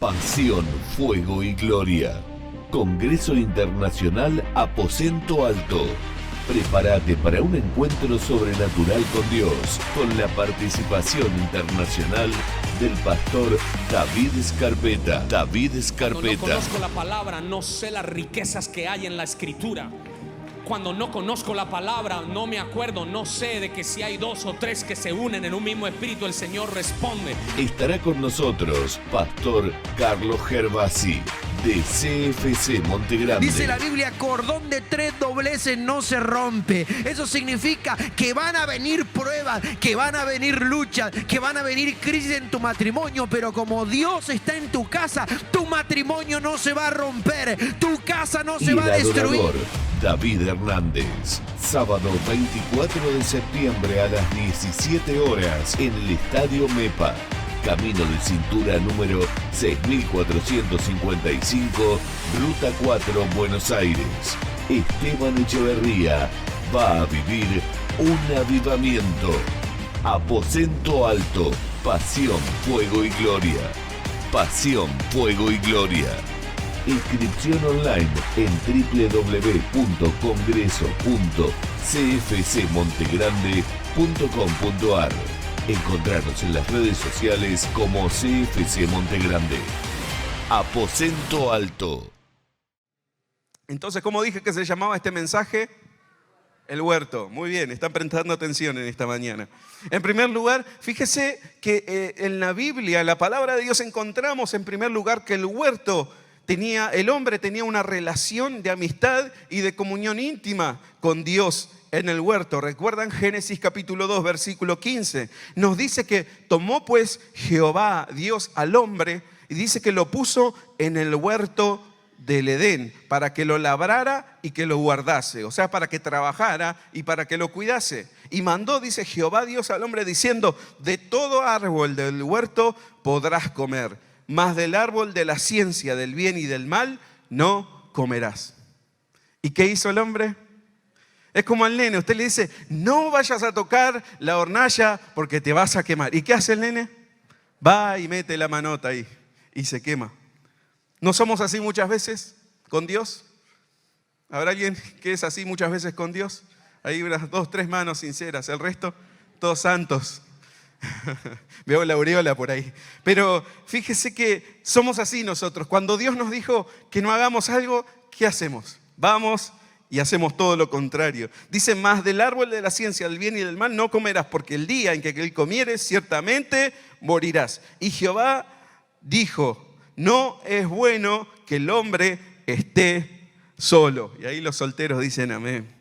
Pasión, Fuego y Gloria. Congreso Internacional Aposento Alto. Prepárate para un encuentro sobrenatural con Dios, con la participación internacional del pastor David Scarpetta. Cuando no conozco la palabra, no sé las riquezas que hay en la Escritura. Cuando no conozco la palabra, no me acuerdo, no sé de que si hay dos o tres que se unen en un mismo espíritu, el Señor responde. Estará con nosotros Pastor Carlos Gervasi, de CFC Montegrande. Dice la Biblia, cordón de 3 dobleces no se rompe. Eso significa que van a venir pruebas, que van a venir luchas, que van a venir crisis en tu matrimonio, pero como Dios está en tu casa, tu matrimonio no se va a romper, tu casa no se va a destruir. David Hernández, sábado 24 de septiembre a las 17 horas en el Estadio MEPA, Camino de Cintura número 6455, Ruta 4, Buenos Aires. Esteban Echeverría va a vivir un avivamiento. Aposento Alto, Pasión, Fuego y Gloria. Pasión, Fuego y Gloria. Inscripción online en www.congreso.cfcmontegrande.com.ar. Encontrarnos en las redes sociales como CFC Montegrande. Aposento Alto. Entonces, ¿cómo dije que se llamaba este mensaje? El huerto. Muy bien, están prestando atención en esta mañana. En primer lugar, fíjese que en la Biblia, la palabra de Dios, encontramos en primer lugar que el huerto el hombre tenía una relación de amistad y de comunión íntima con Dios en el huerto. ¿Recuerdan Génesis capítulo 2, versículo 15? Nos dice que tomó pues Jehová, Dios, al hombre y dice que lo puso en el huerto del Edén para que lo labrara y que lo guardase, o sea, para que trabajara y para que lo cuidase. Y mandó, dice Jehová Dios al hombre diciendo, de todo árbol del huerto podrás comer, mas del árbol de la ciencia del bien y del mal no comerás. ¿Y qué hizo el hombre? Es como al nene, usted le dice, no vayas a tocar la hornalla porque te vas a quemar. ¿Y qué hace el nene? Va y mete la manota ahí y se quema. ¿No somos así muchas veces con Dios? ¿Habrá alguien que es así muchas veces con Dios? Hay unas 2, 3 manos sinceras, el resto, todos santos. Veo la aureola por ahí. Pero fíjese que somos así nosotros. Cuando Dios nos dijo que no hagamos algo, ¿qué hacemos? Vamos y hacemos todo lo contrario. Dice, más del árbol de la ciencia del bien y del mal no comerás, porque el día en que él comieres ciertamente morirás. Y Jehová dijo, no es bueno que el hombre esté solo. Y ahí los solteros dicen amén.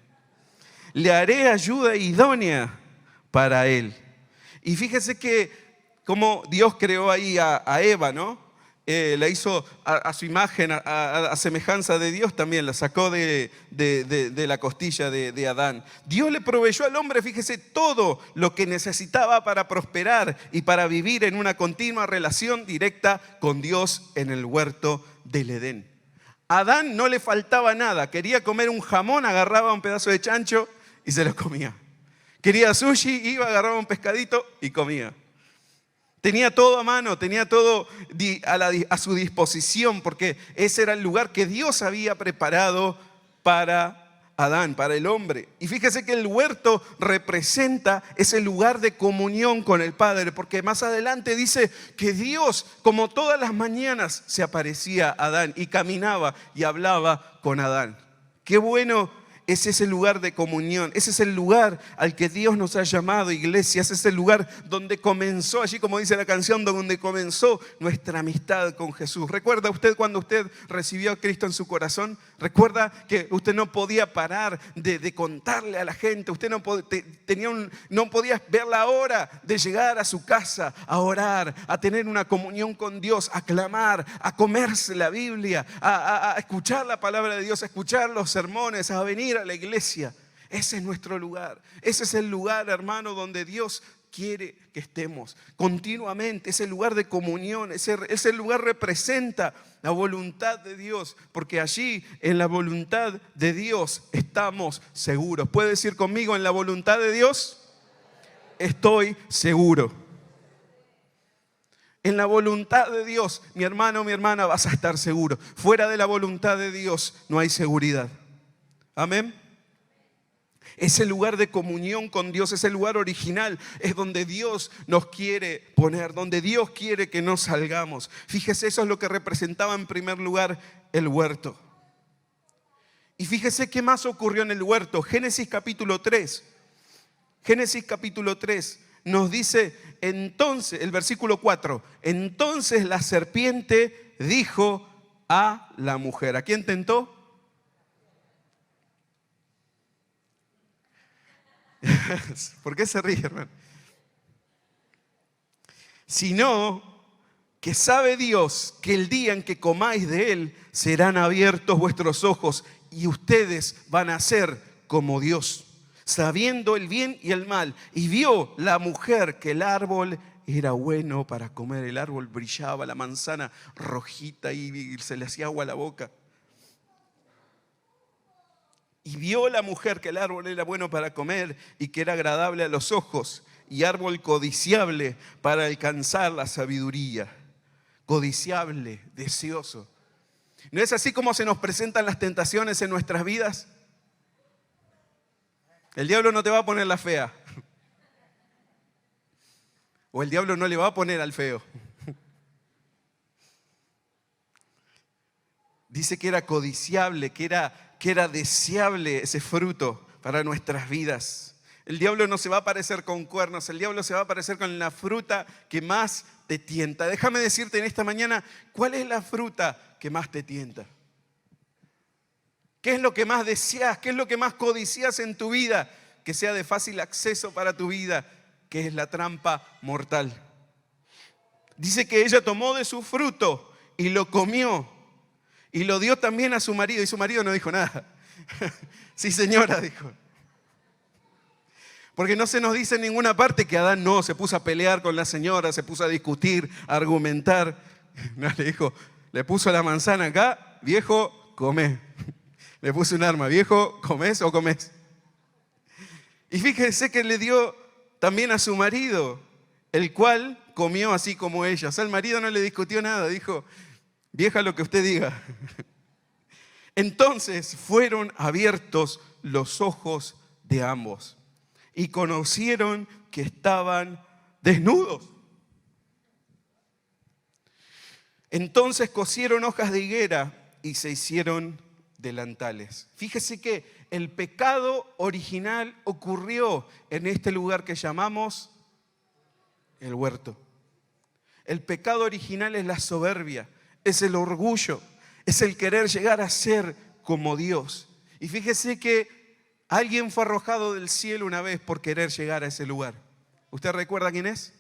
Le haré ayuda idónea para él. Y fíjese que como Dios creó ahí a Eva, ¿no? La hizo a su imagen, a semejanza de Dios también, la sacó de la costilla de Adán. Dios le proveyó al hombre, fíjese, todo lo que necesitaba para prosperar y para vivir en una continua relación directa con Dios en el huerto del Edén. A Adán no le faltaba nada, quería comer un jamón, agarraba un pedazo de chancho y se lo comía. Quería sushi, iba, agarraba un pescadito y comía. Tenía todo a mano, tenía todo a su disposición, porque ese era el lugar que Dios había preparado para Adán, para el hombre. Y fíjese que el huerto representa ese lugar de comunión con el Padre, porque más adelante dice que Dios, como todas las mañanas, se aparecía a Adán y caminaba y hablaba con Adán. Qué bueno. Es ese lugar de comunión, ese es el lugar al que Dios nos ha llamado, iglesia. Ese es el lugar donde comenzó, allí como dice la canción, donde comenzó nuestra amistad con Jesús. ¿Recuerda usted cuando usted recibió a Cristo en su corazón? ¿Recuerda que usted no podía parar de contarle a la gente? Usted no podía ver la hora de llegar a su casa, a orar, a tener una comunión con Dios, a clamar, a comerse la Biblia, a escuchar la palabra de Dios, a escuchar los sermones, a venir a la iglesia. Ese es nuestro lugar. Ese es el lugar, hermano, donde Dios quiere que estemos continuamente. Ese lugar de comunión, ese lugar representa la voluntad de Dios, porque allí en la voluntad de Dios estamos seguros. ¿Puede decir conmigo, en la voluntad de Dios estoy seguro? En la voluntad de Dios, mi hermano, mi hermana, vas a estar seguro. Fuera de la voluntad de Dios no hay seguridad. Amén. Ese lugar de comunión con Dios, ese lugar original, es donde Dios nos quiere poner, donde Dios quiere que nos salgamos. Fíjese, eso es lo que representaba en primer lugar el huerto. Y fíjese qué más ocurrió en el huerto. Génesis capítulo 3. Génesis capítulo 3 nos dice, entonces, el versículo 4, entonces la serpiente dijo a la mujer. ¿A quién tentó? ¿Por qué se ríe, hermano? Sino que sabe Dios que el día en que comáis de él serán abiertos vuestros ojos y ustedes van a ser como Dios, sabiendo el bien y el mal. Y vio la mujer que el árbol era bueno para comer. El árbol brillaba, la manzana rojita y se le hacía agua a la boca. Y vio la mujer que el árbol era bueno para comer y que era agradable a los ojos y árbol codiciable para alcanzar la sabiduría. Codiciable, deseoso. ¿No es así como se nos presentan las tentaciones en nuestras vidas? El diablo no te va a poner la fea. O el diablo no le va a poner al feo. Dice que era codiciable, que era deseable ese fruto para nuestras vidas. El diablo no se va a aparecer con cuernos, el diablo se va a aparecer con la fruta que más te tienta. Déjame decirte en esta mañana, ¿cuál es la fruta que más te tienta? ¿Qué es lo que más deseas? ¿Qué es lo que más codicias en tu vida? Que sea de fácil acceso para tu vida, que es la trampa mortal. Dice que ella tomó de su fruto y lo comió. Y lo dio también a su marido. Y su marido no dijo nada. Sí, señora, dijo. Porque no se nos dice en ninguna parte que Adán no se puso a pelear con la señora, se puso a discutir, a argumentar. No, le dijo, le puso la manzana acá, viejo, come. Le puso un arma, viejo, ¿comés o comés? Y fíjese que le dio también a su marido, el cual comió así como ella. O sea, el marido no le discutió nada, dijo, vieja, lo que usted diga. Entonces fueron abiertos los ojos de ambos y conocieron que estaban desnudos. Entonces cosieron hojas de higuera y se hicieron delantales. Fíjese que el pecado original ocurrió en este lugar que llamamos el huerto. El pecado original es la soberbia, es el orgullo, es el querer llegar a ser como Dios. Y fíjese que alguien fue arrojado del cielo una vez por querer llegar a ese lugar. ¿Usted recuerda quién es?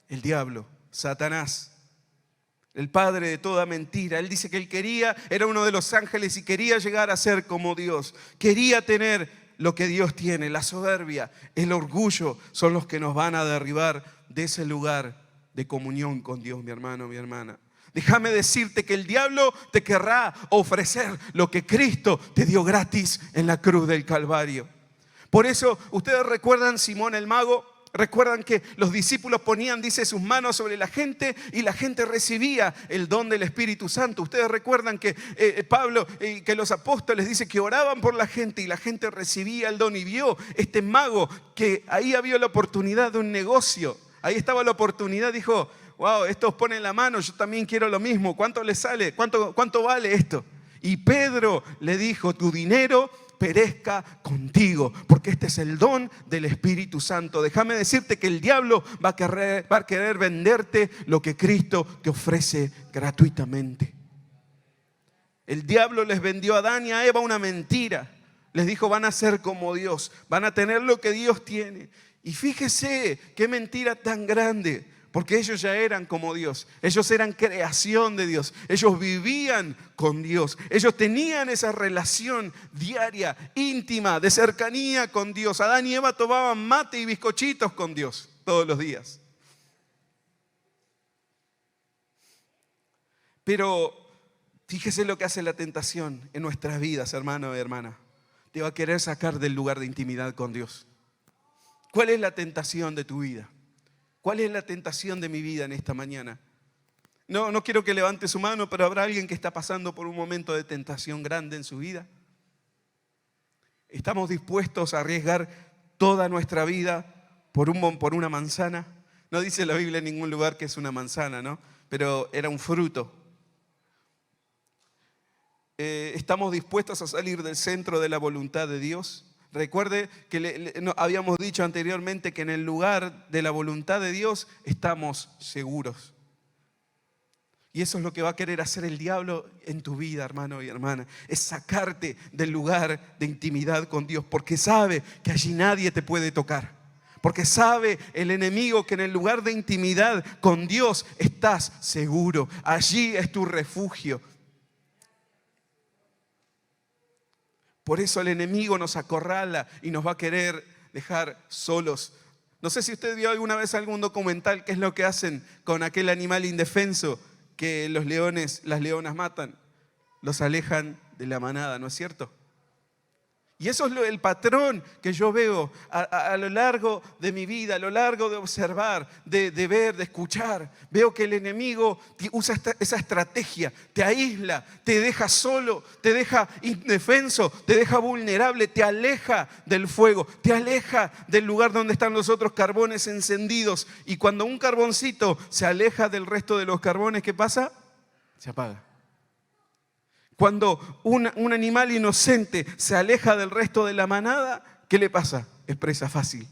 El diablo, Satanás. El padre de toda mentira. Él dice que él quería, era uno de los ángeles y quería llegar a ser como Dios. Quería tener lo que Dios tiene. La soberbia, el orgullo son los que nos van a derribar de ese lugar de comunión con Dios, mi hermano, mi hermana. Déjame decirte que el diablo te querrá ofrecer lo que Cristo te dio gratis en la cruz del Calvario. Por eso, ustedes recuerdan Simón el mago. Recuerdan que los discípulos ponían, dice, sus manos sobre la gente y la gente recibía el don del Espíritu Santo. Ustedes recuerdan que Pablo y que los apóstoles dice que oraban por la gente y la gente recibía el don. Y vio este mago que ahí había la oportunidad de un negocio. Ahí estaba la oportunidad, dijo, wow, estos ponen la mano, yo también quiero lo mismo. ¿Cuánto les sale? ¿Cuánto vale esto? Y Pedro le dijo, tu dinero perezca contigo, porque este es el don del Espíritu Santo. Déjame decirte que el diablo va a querer venderte lo que Cristo te ofrece gratuitamente. El diablo les vendió a Adán y a Eva una mentira. Les dijo, van a ser como Dios, van a tener lo que Dios tiene. Y fíjese qué mentira tan grande. Porque ellos ya eran como Dios, ellos eran creación de Dios, ellos vivían con Dios, ellos tenían esa relación diaria, íntima, de cercanía con Dios. Adán y Eva tomaban mate y bizcochitos con Dios todos los días. Pero fíjese lo que hace la tentación en nuestras vidas, hermano y hermana. Te va a querer sacar del lugar de intimidad con Dios. ¿Cuál es la tentación de tu vida? ¿Cuál es la tentación de mi vida en esta mañana? No quiero que levante su mano, pero ¿habrá alguien que está pasando por un momento de tentación grande en su vida? ¿Estamos dispuestos a arriesgar toda nuestra vida por una manzana? No dice la Biblia en ningún lugar que es una manzana, ¿no? Pero era un fruto. ¿Estamos dispuestos a salir del centro de la voluntad de Dios? Recuerde que habíamos dicho anteriormente que en el lugar de la voluntad de Dios estamos seguros. Y eso es lo que va a querer hacer el diablo en tu vida, hermano y hermana. Es sacarte del lugar de intimidad con Dios, porque sabe que allí nadie te puede tocar. Porque sabe el enemigo que en el lugar de intimidad con Dios estás seguro. Allí es tu refugio. Por eso el enemigo nos acorrala y nos va a querer dejar solos. No sé si usted vio alguna vez algún documental, qué es lo que hacen con aquel animal indefenso que las leonas matan. Los alejan de la manada, ¿no es cierto? Y eso es el patrón que yo veo a lo largo de mi vida, a lo largo de observar, de ver, de escuchar. Veo que el enemigo usa esa estrategia, te aísla, te deja solo, te deja indefenso, te deja vulnerable, te aleja del fuego, te aleja del lugar donde están los otros carbones encendidos. Y cuando un carboncito se aleja del resto de los carbones, ¿qué pasa? Se apaga. Cuando un animal inocente se aleja del resto de la manada, ¿qué le pasa? Es presa fácil.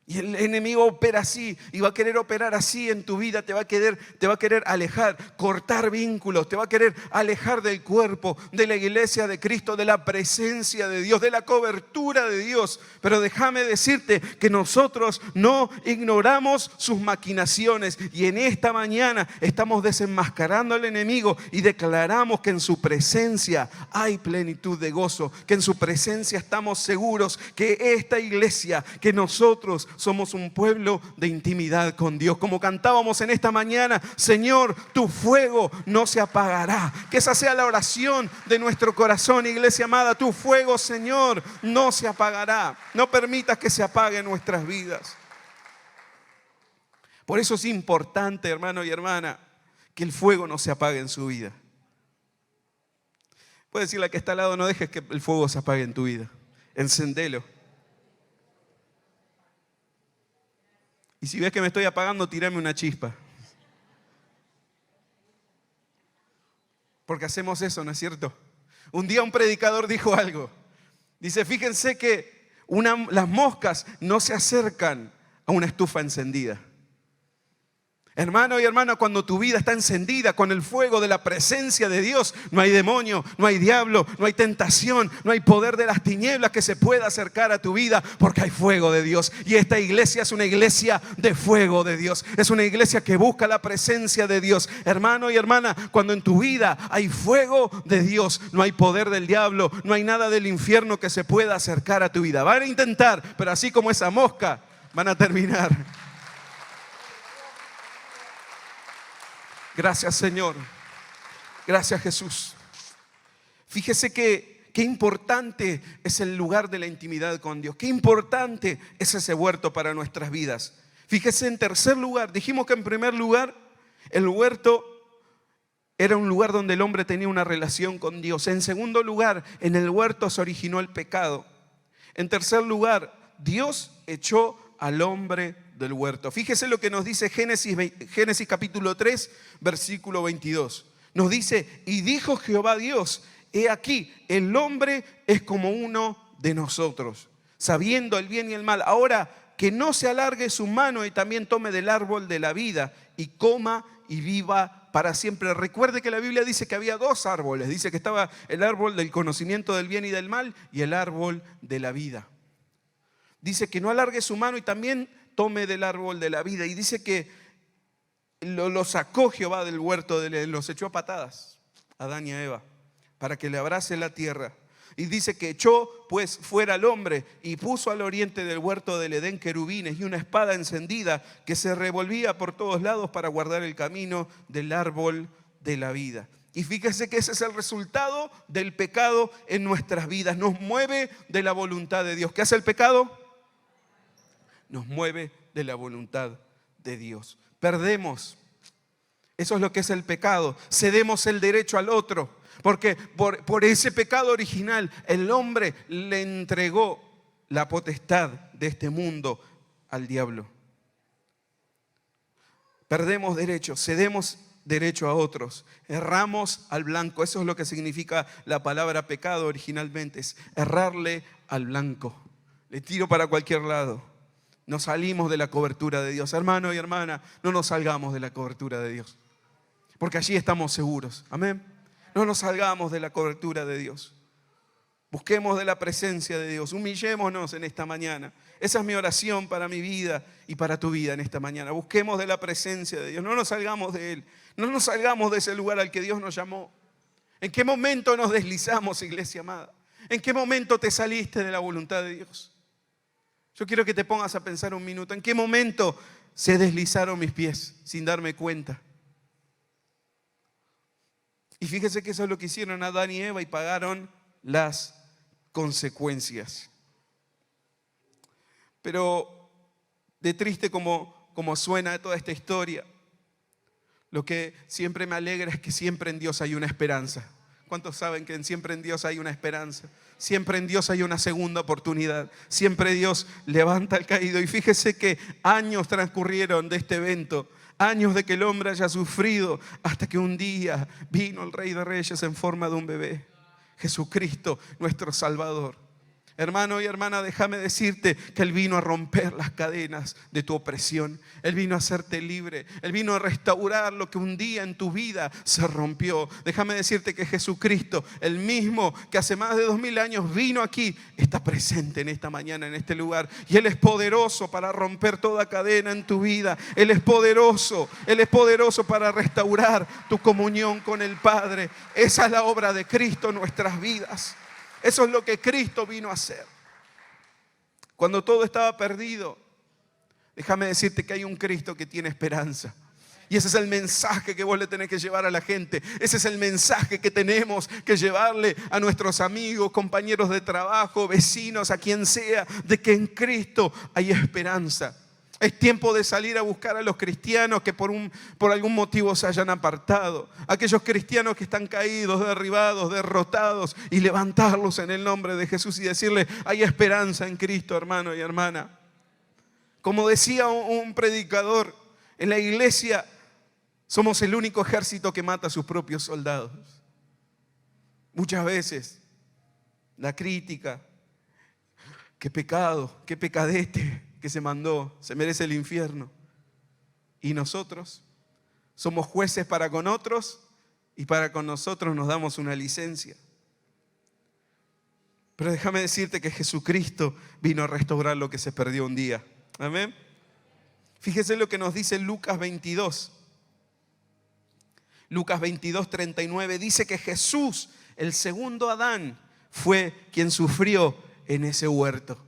Y el enemigo opera así y va a querer operar así en tu vida, te va a querer alejar, cortar vínculos, te va a querer alejar del cuerpo, de la iglesia de Cristo, de la presencia de Dios, de la cobertura de Dios. Pero déjame decirte que nosotros no ignoramos sus maquinaciones y en esta mañana estamos desenmascarando al enemigo y declaramos que en su presencia hay plenitud de gozo, que en su presencia estamos seguros, que esta iglesia, que nosotros somos un pueblo de intimidad con Dios. Como cantábamos en esta mañana, Señor, tu fuego no se apagará. Que esa sea la oración de nuestro corazón, iglesia amada. Tu fuego, Señor, no se apagará. No permitas que se apague nuestras vidas. Por eso es importante, hermano y hermana, que el fuego no se apague en su vida. Puede decirle a que está al lado, no dejes que el fuego se apague en tu vida. Encendelo. Y si ves que me estoy apagando, tírame una chispa. Porque hacemos eso, ¿no es cierto? Un día un predicador dijo algo. Dice, fíjense que las moscas no se acercan a una estufa encendida. Hermano y hermana, cuando tu vida está encendida con el fuego de la presencia de Dios, no hay demonio, no hay diablo, no hay tentación, no hay poder de las tinieblas que se pueda acercar a tu vida, porque hay fuego de Dios. Y esta iglesia es una iglesia de fuego de Dios. Es una iglesia que busca la presencia de Dios. Hermano y hermana, cuando en tu vida hay fuego de Dios, no hay poder del diablo, no hay nada del infierno que se pueda acercar a tu vida. Van a intentar, pero así como esa mosca, van a terminar. Gracias, Señor. Gracias, Jesús. Fíjese qué importante es el lugar de la intimidad con Dios. Qué importante es ese huerto para nuestras vidas. Fíjese, en tercer lugar, dijimos que en primer lugar el huerto era un lugar donde el hombre tenía una relación con Dios. En segundo lugar, en el huerto se originó el pecado. En tercer lugar, Dios echó al hombre del huerto. Fíjese lo que nos dice Génesis capítulo 3, versículo 22. Nos dice, y dijo Jehová Dios, he aquí, el hombre es como uno de nosotros, sabiendo el bien y el mal. Ahora, que no se alargue su mano y también tome del árbol de la vida y coma y viva para siempre. Recuerde que la Biblia dice que había dos árboles. Dice que estaba el árbol del conocimiento del bien y del mal y el árbol de la vida. Dice que no alargue su mano y también tome del árbol de la vida. Y dice que lo sacó Jehová del huerto, los echó a patadas a Adán y a Eva para que le abrase la tierra. Y dice que echó pues fuera al hombre y puso al oriente del huerto del Edén querubines y una espada encendida que se revolvía por todos lados para guardar el camino del árbol de la vida. Y fíjese que ese es el resultado del pecado en nuestras vidas. Nos mueve de la voluntad de Dios. ¿Qué hace el pecado? Nos mueve de la voluntad de Dios. Perdemos. Eso es lo que es el pecado. Cedemos el derecho al otro. Porque por ese pecado original el hombre le entregó la potestad de este mundo al diablo. Perdemos derechos, cedemos derecho a otros, erramos al blanco. Eso es lo que significa la palabra pecado originalmente, es errarle al blanco. Le tiro para cualquier lado. Nos salimos de la cobertura de Dios. Hermano y hermana, no nos salgamos de la cobertura de Dios, porque allí estamos seguros. Amén. No nos salgamos de la cobertura de Dios. Busquemos de la presencia de Dios. Humillémonos en esta mañana. Esa es mi oración para mi vida y para tu vida en esta mañana. Busquemos de la presencia de Dios. No nos salgamos de Él. No nos salgamos de ese lugar al que Dios nos llamó. ¿En qué momento nos deslizamos, iglesia amada? ¿En qué momento te saliste de la voluntad de Dios? Yo quiero que te pongas a pensar un minuto. ¿En qué momento se deslizaron mis pies sin darme cuenta? Y fíjese que eso es lo que hicieron Adán y Eva y pagaron las consecuencias. Pero de triste como suena toda esta historia, lo que siempre me alegra es que siempre en Dios hay una esperanza. ¿Cuántos saben que siempre en Dios hay una esperanza? Siempre en Dios hay una segunda oportunidad. Siempre Dios levanta al caído. Y fíjese que años transcurrieron de este evento. Años de que el hombre haya sufrido, hasta que un día vino el Rey de Reyes en forma de un bebé, Jesucristo, nuestro Salvador. Hermano y hermana, déjame decirte que Él vino a romper las cadenas de tu opresión. Él vino a hacerte libre. Él vino a restaurar lo que un día en tu vida se rompió. Déjame decirte que Jesucristo, el mismo que hace más de 2000 años vino aquí, está presente en esta mañana, en este lugar. Y Él es poderoso para romper toda cadena en tu vida. Él es poderoso para restaurar tu comunión con el Padre. Esa es la obra de Cristo en nuestras vidas. Eso es lo que Cristo vino a hacer. Cuando todo estaba perdido, déjame decirte que hay un Cristo que tiene esperanza. Y ese es el mensaje que vos le tenés que llevar a la gente. Ese es el mensaje que tenemos que llevarle a nuestros amigos, compañeros de trabajo, vecinos, a quien sea, de que en Cristo hay esperanza. Es tiempo de salir a buscar a los cristianos que por algún motivo se hayan apartado. Aquellos cristianos que están caídos, derribados, derrotados, y levantarlos en el nombre de Jesús y decirle: hay esperanza en Cristo, hermano y hermana. Como decía un predicador, en la iglesia somos el único ejército que mata a sus propios soldados. Muchas veces la crítica: qué pecado, qué pecadete que se mandó, se merece el infierno. Y nosotros somos jueces para con otros, y para con nosotros nos damos una licencia. Pero déjame decirte que Jesucristo vino a restaurar lo que se perdió un día. Amén. Fíjese lo que nos dice Lucas 22. Lucas 22, 39 dice que Jesús, el segundo Adán, fue quien sufrió en ese huerto.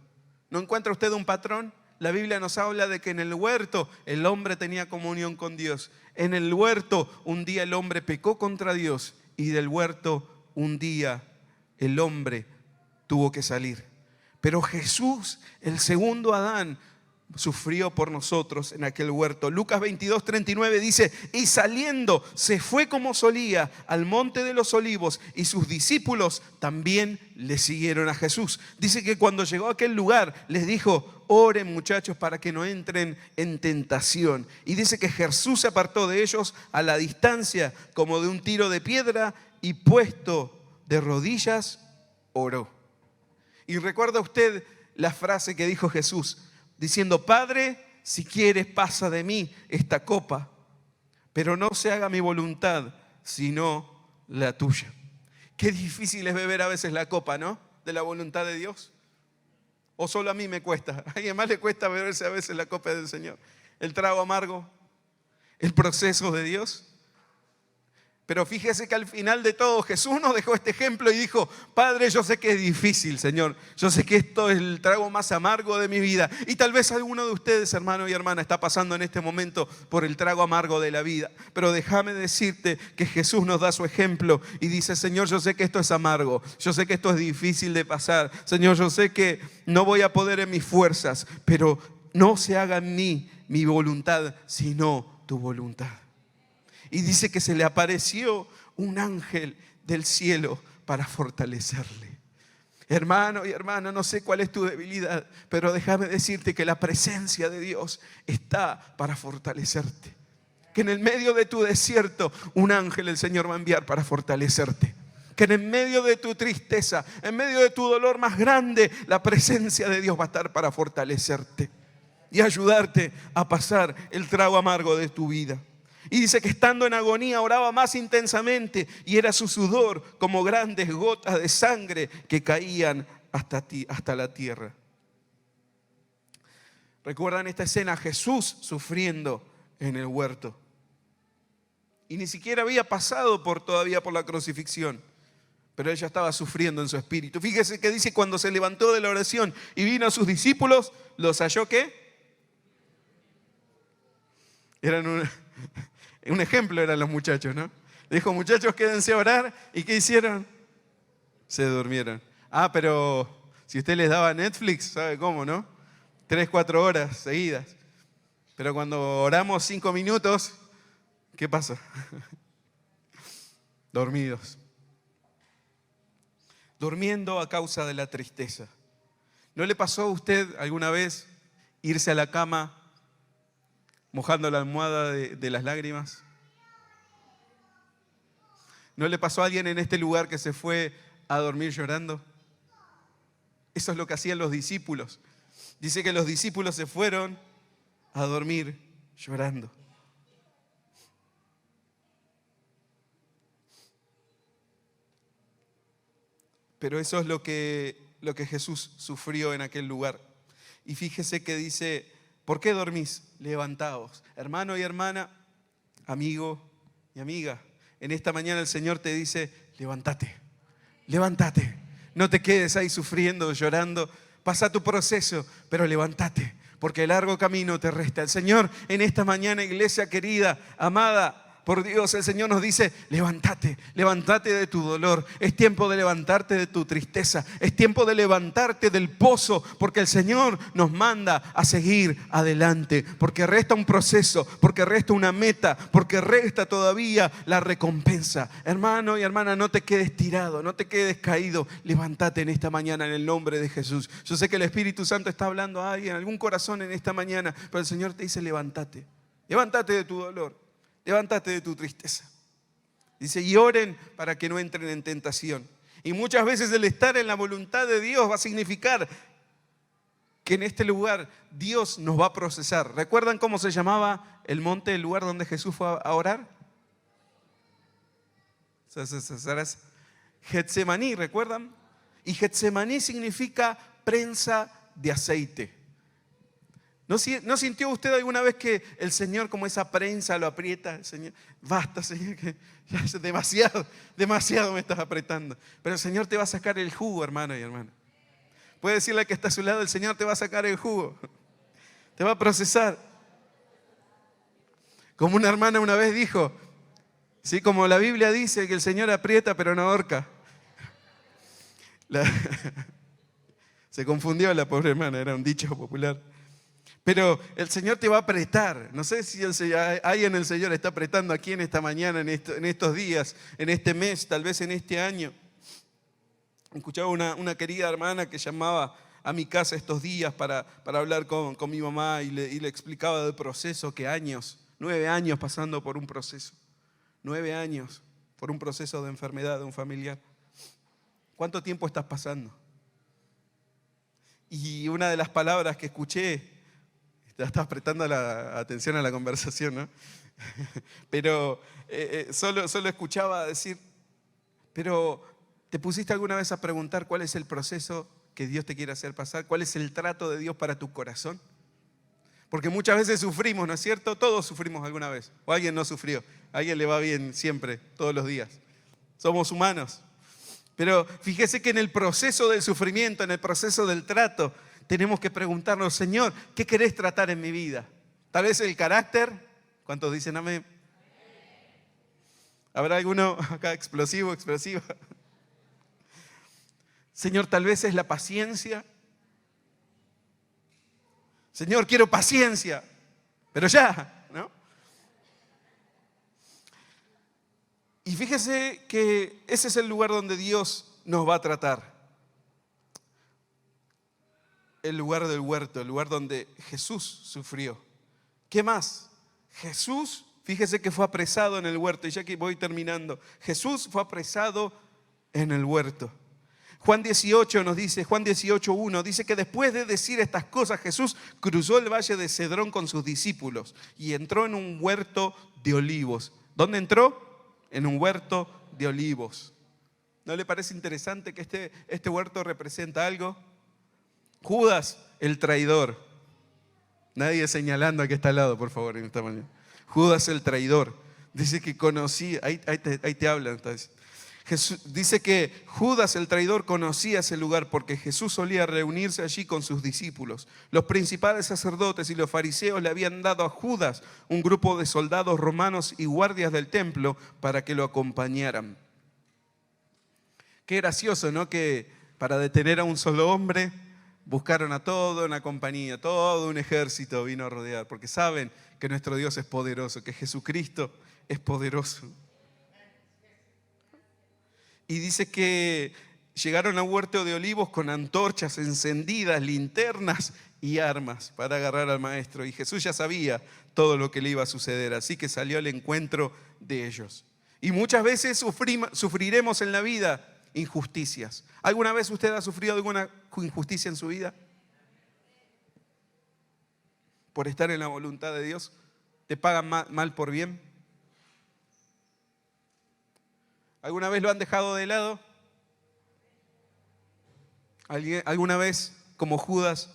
¿No encuentra usted un patrón? La Biblia nos habla de que en el huerto el hombre tenía comunión con Dios. En el huerto un día el hombre pecó contra Dios, y del huerto un día el hombre tuvo que salir. Pero Jesús, el segundo Adán, sufrió por nosotros en aquel huerto. Lucas 22, 39 dice: y saliendo se fue como solía al monte de los olivos, y sus discípulos también le siguieron a Jesús. Dice que cuando llegó a aquel lugar les dijo: oren, muchachos, para que no entren en tentación. Y dice que Jesús se apartó de ellos a la distancia como de un tiro de piedra, y puesto de rodillas oró. Y recuerda usted la frase que dijo Jesús, diciendo: Padre, si quieres, pasa de mí esta copa, pero no se haga mi voluntad, sino la tuya. Qué difícil es beber a veces la copa, ¿no? De la voluntad de Dios. O solo a mí me cuesta. A alguien más le cuesta beberse a veces la copa del Señor. El trago amargo, el proceso de Dios. Pero fíjese que al final de todo Jesús nos dejó este ejemplo y dijo: Padre, yo sé que es difícil, Señor. Yo sé que esto es el trago más amargo de mi vida. Y tal vez alguno de ustedes, hermano y hermana, está pasando en este momento por el trago amargo de la vida. Pero déjame decirte que Jesús nos da su ejemplo y dice: Señor, yo sé que esto es amargo. Yo sé que esto es difícil de pasar. Señor, yo sé que no voy a poder en mis fuerzas, pero no se haga en mí mi voluntad, sino tu voluntad. Y dice que se le apareció un ángel del cielo para fortalecerle. Hermano y hermana, no sé cuál es tu debilidad, pero déjame decirte que la presencia de Dios está para fortalecerte. Que en el medio de tu desierto, un ángel el Señor va a enviar para fortalecerte. Que en el medio de tu tristeza, en medio de tu dolor más grande, la presencia de Dios va a estar para fortalecerte y ayudarte a pasar el trago amargo de tu vida. Y dice que estando en agonía oraba más intensamente y era su sudor como grandes gotas de sangre que caían hasta la tierra. ¿Recuerdan esta escena? Jesús sufriendo en el huerto. Y ni siquiera había pasado todavía por la crucifixión, pero él ya estaba sufriendo en su espíritu. Fíjese que dice: cuando se levantó de la oración y vino a sus discípulos, ¿los halló qué? Eran un ejemplo, eran los muchachos, ¿no? Dijo: muchachos, quédense a orar. ¿Y qué hicieron? Se durmieron. Pero si usted les daba Netflix, ¿sabe cómo, no? 3, 4 horas seguidas. Pero cuando oramos 5 minutos, ¿qué pasa? Dormidos. Durmiendo a causa de la tristeza. ¿No le pasó a usted alguna vez irse a la cama mojando la almohada de las lágrimas? ¿No le pasó a alguien en este lugar que se fue a dormir llorando? Eso es lo que hacían los discípulos. Dice que los discípulos se fueron a dormir llorando. Pero eso es lo que Jesús sufrió en aquel lugar. Y fíjese que dice: ¿por qué dormís? Levantaos. Hermano y hermana, amigo y amiga, en esta mañana el Señor te dice: levántate, levántate. No te quedes ahí sufriendo, llorando. Pasa tu proceso, pero levántate, porque el largo camino te resta. El Señor en esta mañana, iglesia querida, amada por Dios, el Señor nos dice: levántate, levántate de tu dolor. Es tiempo de levantarte de tu tristeza. Es tiempo de levantarte del pozo, porque el Señor nos manda a seguir adelante. Porque resta un proceso, porque resta una meta, porque resta todavía la recompensa. Hermano y hermana, no te quedes tirado, no te quedes caído. Levántate en esta mañana en el nombre de Jesús. Yo sé que el Espíritu Santo está hablando a alguien, a algún corazón en esta mañana, pero el Señor te dice: levántate, levántate de tu dolor. Levántate de tu tristeza. Dice: y oren para que no entren en tentación. Y muchas veces el estar en la voluntad de Dios va a significar que en este lugar Dios nos va a procesar. ¿Recuerdan cómo se llamaba el monte, el lugar donde Jesús fue a orar? Getsemaní, ¿recuerdan? Y Getsemaní significa prensa de aceite. ¿No sintió usted alguna vez que el Señor, como esa prensa, lo aprieta? El Señor: basta, Señor, que ya es demasiado me estás apretando. Pero el Señor te va a sacar el jugo, hermano y hermana. Puede decirle al que está a su lado: el Señor te va a sacar el jugo. Te va a procesar. Como una hermana una vez dijo, ¿sí? Como la Biblia dice que el Señor aprieta pero no ahorca. Se confundió la pobre hermana, era un dicho popular. Pero el Señor te va a apretar. No sé si alguien el Señor está apretando aquí en esta mañana, en estos días, en este mes, tal vez en este año. Escuchaba una querida hermana que llamaba a mi casa estos días para hablar con mi mamá y le explicaba del proceso, que 9 años pasando por un proceso. 9 años por un proceso de enfermedad de un familiar. ¿Cuánto tiempo estás pasando? Y una de las palabras que escuché, estás prestando la atención a la conversación, ¿no? Pero solo escuchaba decir: pero ¿te pusiste alguna vez a preguntar cuál es el proceso que Dios te quiere hacer pasar? ¿Cuál es el trato de Dios para tu corazón? Porque muchas veces sufrimos, ¿no es cierto? Todos sufrimos alguna vez. O alguien no sufrió. A alguien le va bien siempre, todos los días. Somos humanos. Pero fíjese que en el proceso del sufrimiento, en el proceso del trato, tenemos que preguntarnos: Señor, ¿qué querés tratar en mi vida? Tal vez el carácter. ¿Cuántos dicen amén? ¿Habrá alguno acá explosivo, expresiva? Señor, tal vez es la paciencia. Señor, quiero paciencia, pero ya, ¿no? Y fíjese que ese es el lugar donde Dios nos va a tratar. El lugar del huerto, el lugar donde Jesús sufrió. ¿Qué más? Jesús, fíjese que fue apresado en el huerto, y ya que voy terminando, Jesús fue apresado en el huerto. Juan 18 nos dice, Juan 18:1 dice que después de decir estas cosas, Jesús cruzó el valle de Cedrón con sus discípulos y entró en un huerto de olivos. ¿Dónde entró? En un huerto de olivos. ¿No le parece interesante que este huerto representa algo? Judas, el traidor. Nadie señalando a que está al lado, por favor, en esta mañana. Judas, el traidor. Dice que conocía, ahí te hablan. Entonces. Dice que Judas, el traidor, conocía ese lugar porque Jesús solía reunirse allí con sus discípulos. Los principales sacerdotes y los fariseos le habían dado a Judas un grupo de soldados romanos y guardias del templo para que lo acompañaran. Qué gracioso, ¿no? Que para detener a un solo hombre buscaron a toda una compañía, todo un ejército vino a rodear, porque saben que nuestro Dios es poderoso, que Jesucristo es poderoso. Y dice que llegaron a un huerto de olivos con antorchas encendidas, linternas y armas para agarrar al maestro. Y Jesús ya sabía todo lo que le iba a suceder, así que salió al encuentro de ellos. Y muchas veces sufriremos en la vida injusticias. ¿Alguna vez usted ha sufrido alguna injusticia en su vida? Por estar en la voluntad de Dios. ¿Te pagan mal por bien? ¿Alguna vez lo han dejado de lado? ¿Alguna vez, como Judas,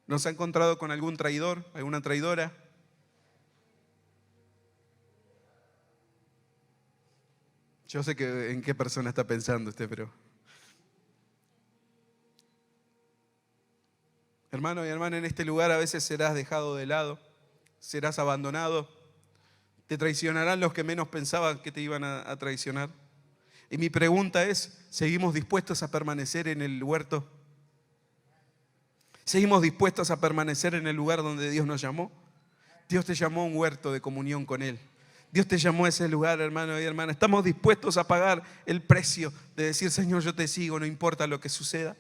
nos ha encontrado con algún traidor, alguna traidora? Yo sé en qué persona está pensando usted, pero... Hermano y hermana, en este lugar a veces serás dejado de lado, serás abandonado. Te traicionarán los que menos pensaban que te iban a traicionar. Y mi pregunta es, ¿seguimos dispuestos a permanecer en el huerto? ¿Seguimos dispuestos a permanecer en el lugar donde Dios nos llamó? Dios te llamó a un huerto de comunión con Él. Dios te llamó a ese lugar, hermano y hermana. ¿Estamos dispuestos a pagar el precio de decir, Señor, yo te sigo, no importa lo que suceda?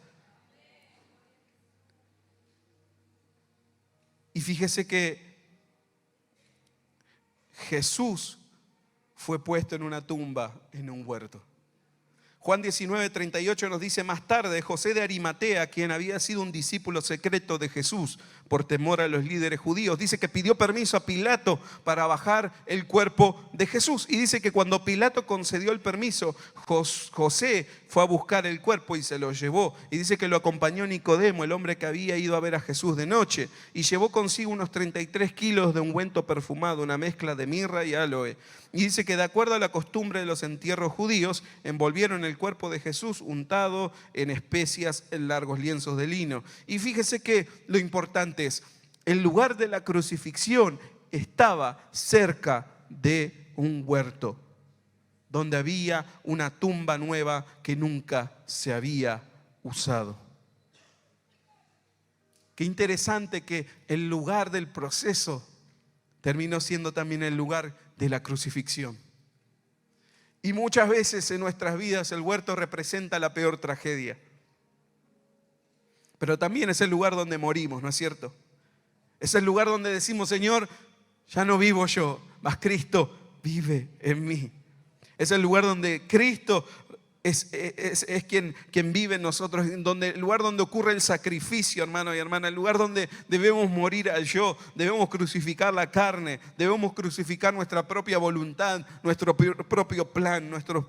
Y fíjese que Jesús fue puesto en una tumba, en un huerto. Juan 19:38 nos dice, más tarde José de Arimatea, quien había sido un discípulo secreto de Jesús por temor a los líderes judíos, dice que pidió permiso a Pilato para bajar el cuerpo de Jesús. Y dice que cuando Pilato concedió el permiso, José fue a buscar el cuerpo y se lo llevó. Y dice que lo acompañó Nicodemo, el hombre que había ido a ver a Jesús de noche, y llevó consigo unos 33 kilos de ungüento perfumado, una mezcla de mirra y aloe. Y dice que de acuerdo a la costumbre de los entierros judíos, envolvieron el cuerpo de Jesús untado en especias en largos lienzos de lino. Y fíjese que lo importante es, el lugar de la crucifixión estaba cerca de un huerto, donde había una tumba nueva que nunca se había usado. Qué interesante que el lugar del proceso terminó siendo también el lugar de la crucifixión. Y muchas veces en nuestras vidas el huerto representa la peor tragedia. Pero también es el lugar donde morimos, ¿no es cierto? Es el lugar donde decimos, Señor, ya no vivo yo, mas Cristo vive en mí. Es el lugar donde Cristo es quien vive en nosotros, el lugar donde ocurre el sacrificio, hermano y hermana, el lugar donde debemos morir al yo, debemos crucificar la carne, debemos crucificar nuestra propia voluntad, nuestro propio plan, nuestras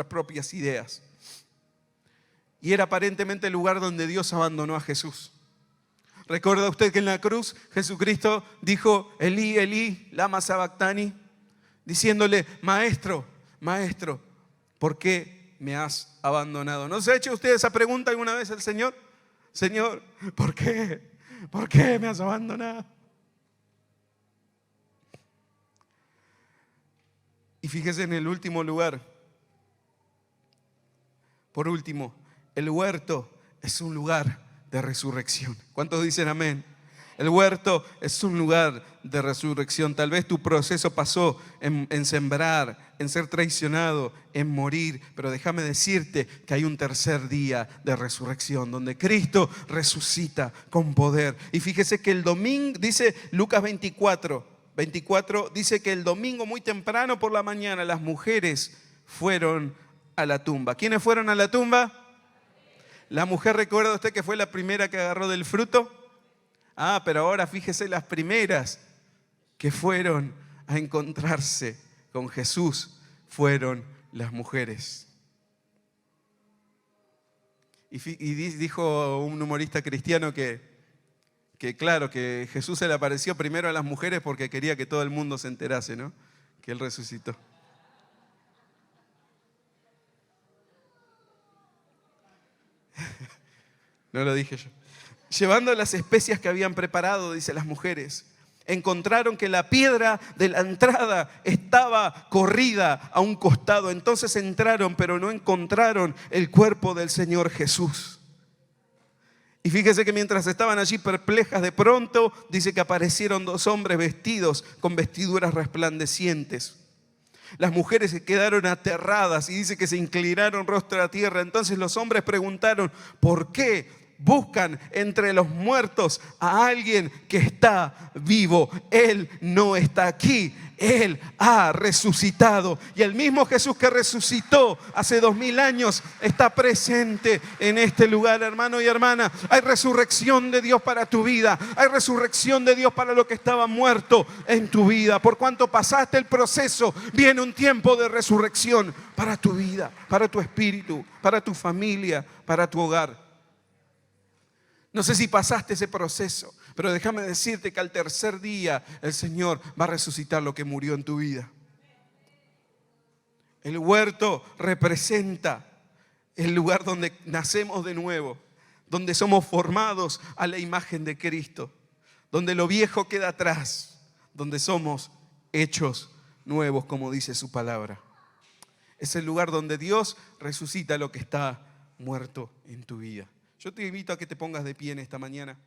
propias ideas. Y era aparentemente el lugar donde Dios abandonó a Jesús. ¿Recuerda usted que en la cruz Jesucristo dijo, Elí, Elí, lama sabactani? Diciéndole, Maestro, ¿por qué me has abandonado? ¿No se ha hecho usted esa pregunta alguna vez al Señor? Señor, ¿por qué? ¿Por qué me has abandonado? Y fíjese en el último lugar. Por último, el huerto es un lugar de resurrección. ¿Cuántos dicen amén? El huerto es un lugar de resurrección. Tal vez tu proceso pasó en sembrar, en ser traicionado, en morir. Pero déjame decirte que hay un tercer día de resurrección donde Cristo resucita con poder. Y fíjese que el domingo, dice Lucas 24, dice que el domingo muy temprano por la mañana las mujeres fueron a la tumba. ¿Quiénes fueron a la tumba? La mujer, ¿recuerda usted que fue la primera que agarró del fruto? Pero ahora fíjese, las primeras que fueron a encontrarse con Jesús fueron las mujeres. Y dijo un humorista cristiano que claro, que Jesús se le apareció primero a las mujeres porque quería que todo el mundo se enterase, ¿no? Que Él resucitó. No lo dije yo. Llevando las especias que habían preparado, dice las mujeres, encontraron que la piedra de la entrada estaba corrida a un costado. Entonces entraron, pero no encontraron el cuerpo del Señor Jesús. Y fíjese que mientras estaban allí perplejas, de pronto dice que aparecieron 2 hombres vestidos con vestiduras resplandecientes. Las mujeres se quedaron aterradas y dice que se inclinaron rostro a tierra. Entonces los hombres preguntaron: ¿por qué buscan entre los muertos a alguien que está vivo? Él no está aquí, Él ha resucitado. Y el mismo Jesús que resucitó hace 2000 años está presente en este lugar, hermano y hermana. Hay resurrección de Dios para tu vida. Hay resurrección de Dios para lo que estaba muerto en tu vida. Por cuanto pasaste el proceso, viene un tiempo de resurrección para tu vida, para tu espíritu, para tu familia, para tu hogar. No sé si pasaste ese proceso, pero déjame decirte que al tercer día el Señor va a resucitar lo que murió en tu vida. El huerto representa el lugar donde nacemos de nuevo, donde somos formados a la imagen de Cristo, donde lo viejo queda atrás, donde somos hechos nuevos, como dice su palabra. Es el lugar donde Dios resucita lo que está muerto en tu vida. Yo te invito a que te pongas de pie en esta mañana.